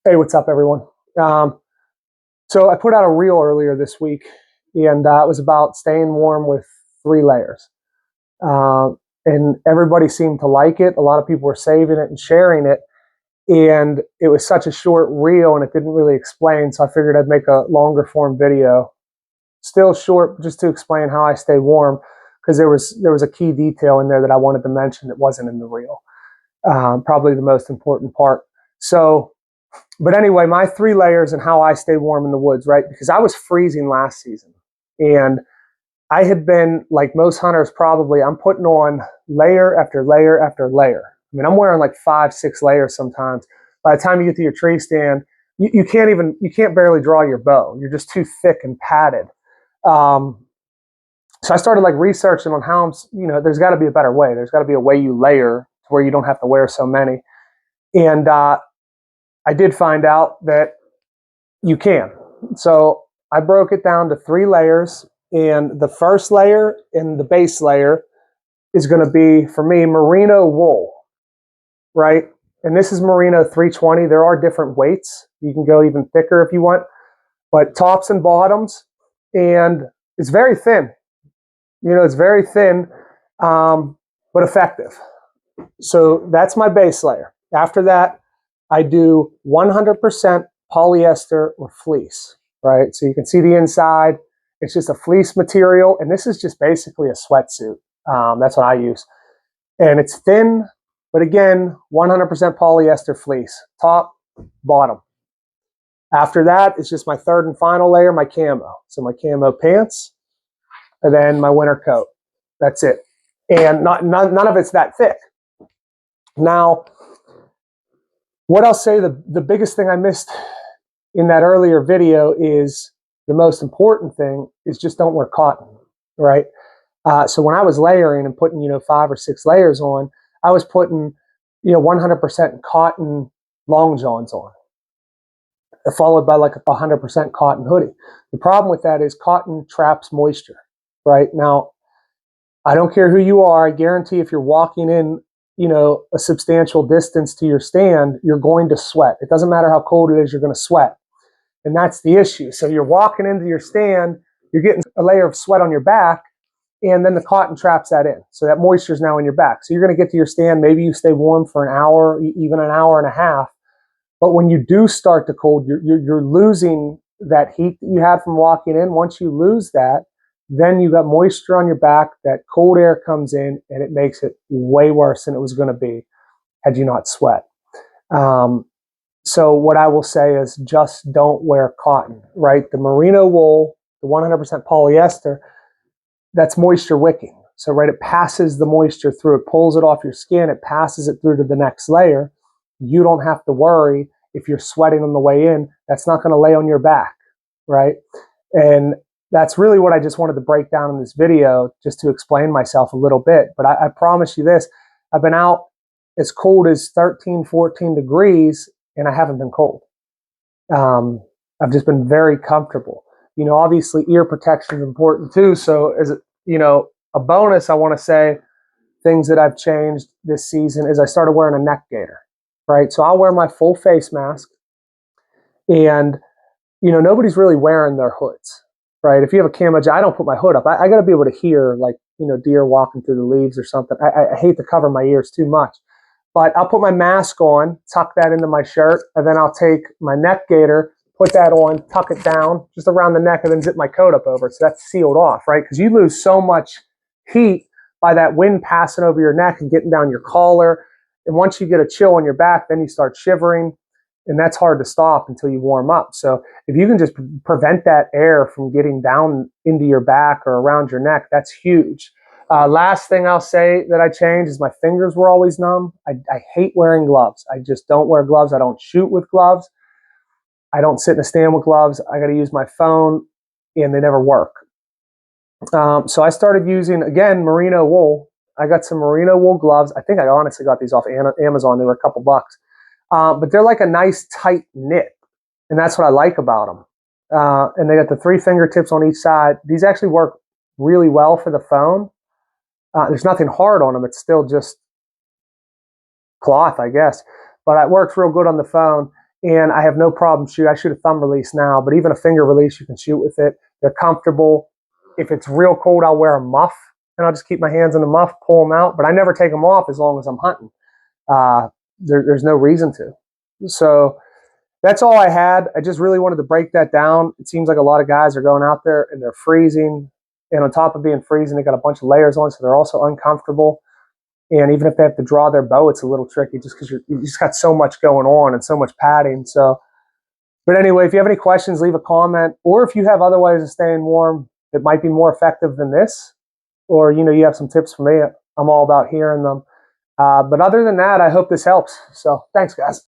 Hey, what's up, everyone? So I put out a reel earlier this week, and it was about staying warm with 3 layers. Uh, and everybody seemed to like it. A lot of people were saving it and sharing it. And it was such a short reel, and it didn't really explain. So I figured I'd make a longer form video, still short, just to explain how I stay warm, because there was a key detail in there that I wanted to mention that wasn't in the reel. Probably the most important part. So. But anyway, my 3 layers and how I stay warm in the woods, right? Because I was freezing last season. And I had been, like most hunters probably, I'm putting on layer after layer after layer. I mean, I'm wearing like 5, 6 layers sometimes. By the time you get to your tree stand, you can't barely draw your bow. You're just too thick and padded. So I started like researching on how there's got to be a better way. There's got to be a way you layer to where you don't have to wear so many. And I did find out that you can. So I broke it down to 3 layers, and the first layer and the base layer is going to be, for me, merino wool, right? And this is merino 320. There are different weights. You can go even thicker if you want, but tops and bottoms, and it's very thin. It's very thin, but effective. So that's my base layer. After that, I do 100% polyester or fleece, right? So you can see the inside. It's just a fleece material, and this is just basically a sweatsuit. That's what I use. And it's thin, but again, 100% polyester fleece, top, bottom. After that, it's just my third and final layer, my camo. So my camo pants, and then my winter coat. That's it. And none of it's that thick. Now, what I'll say, the biggest thing I missed in that earlier video is the most important thing is just don't wear cotton, right? So when I was layering and putting, 5 or 6 layers on, I was putting, 100% cotton long johns on, followed by like a 100% cotton hoodie. The problem with that is cotton traps moisture, right? Now, I don't care who you are. I guarantee if you're walking in, a substantial distance to your stand, you're going to sweat. It doesn't matter how cold it is, you're going to sweat. And that's the issue. So you're walking into your stand, you're getting a layer of sweat on your back, and then the cotton traps that in. So that moisture is now in your back. So you're going to get to your stand, maybe you stay warm for an hour, even an hour and a half. But when you do start to cold, you're losing that heat that you had from walking in. Once you lose that, then you got moisture on your back, that cold air comes in, and it makes it way worse than it was going to be had you not sweat. So what I will say is just don't wear cotton, right? The merino wool, the 100% polyester, that's moisture wicking. So, right, it passes the moisture through, it pulls it off your skin, it passes it through to the next layer. You don't have to worry if you're sweating on the way in, that's not going to lay on your back, right? And that's really what I just wanted to break down in this video, just to explain myself a little bit. But I promise you this, I've been out as cold as 13, 14 degrees, and I haven't been cold. I've just been very comfortable. Obviously ear protection is important too. So as a bonus, I want to say things that I've changed this season is I started wearing a neck gaiter, right? So I'll wear my full face mask, and nobody's really wearing their hoods, right? If you have a camo, I don't put my hood up. I got to be able to hear, like, deer walking through the leaves or something. I hate to cover my ears too much. But I'll put my mask on, tuck that into my shirt, and then I'll take my neck gaiter, put that on, tuck it down just around the neck, and then zip my coat up over it. So that's sealed off, right? Because you lose so much heat by that wind passing over your neck and getting down your collar. And once you get a chill on your back, then you start shivering, and that's hard to stop until you warm up. So if you can just prevent that air from getting down into your back or around your neck, that's huge. Last thing I'll say that I changed is my fingers were always numb. I hate wearing gloves. I just don't wear gloves. I don't shoot with gloves. I don't sit in a stand with gloves. I got to use my phone, and they never work. So I started using, again, merino wool. I got some merino wool gloves. I think I honestly got these off Amazon. They were a couple bucks. But they're like a nice tight knit, and that's what I like about them. And they got the 3 fingertips on each side. These actually work really well for the phone. There's nothing hard on them. It's still just cloth, I guess. But it works real good on the phone. and I have no problem shooting. I shoot a thumb release now, but even a finger release, you can shoot with it. They're comfortable. If it's real cold, I'll wear a muff, and I'll just keep my hands in the muff, pull them out, but I never take them off as long as I'm hunting. There's no reason to. So that's all I had. I just really wanted to break that down. It seems like a lot of guys are going out there and they're freezing, and on top of being freezing, they got a bunch of layers on, so they're also uncomfortable. And even if they have to draw their bow, it's a little tricky just because you just got so much going on and so much padding. So, but anyway, if you have any questions, leave a comment, or if you have other ways of staying warm that might be more effective than this, or you have some tips for me, I'm all about hearing them. But other than that, I hope this helps. So thanks, guys.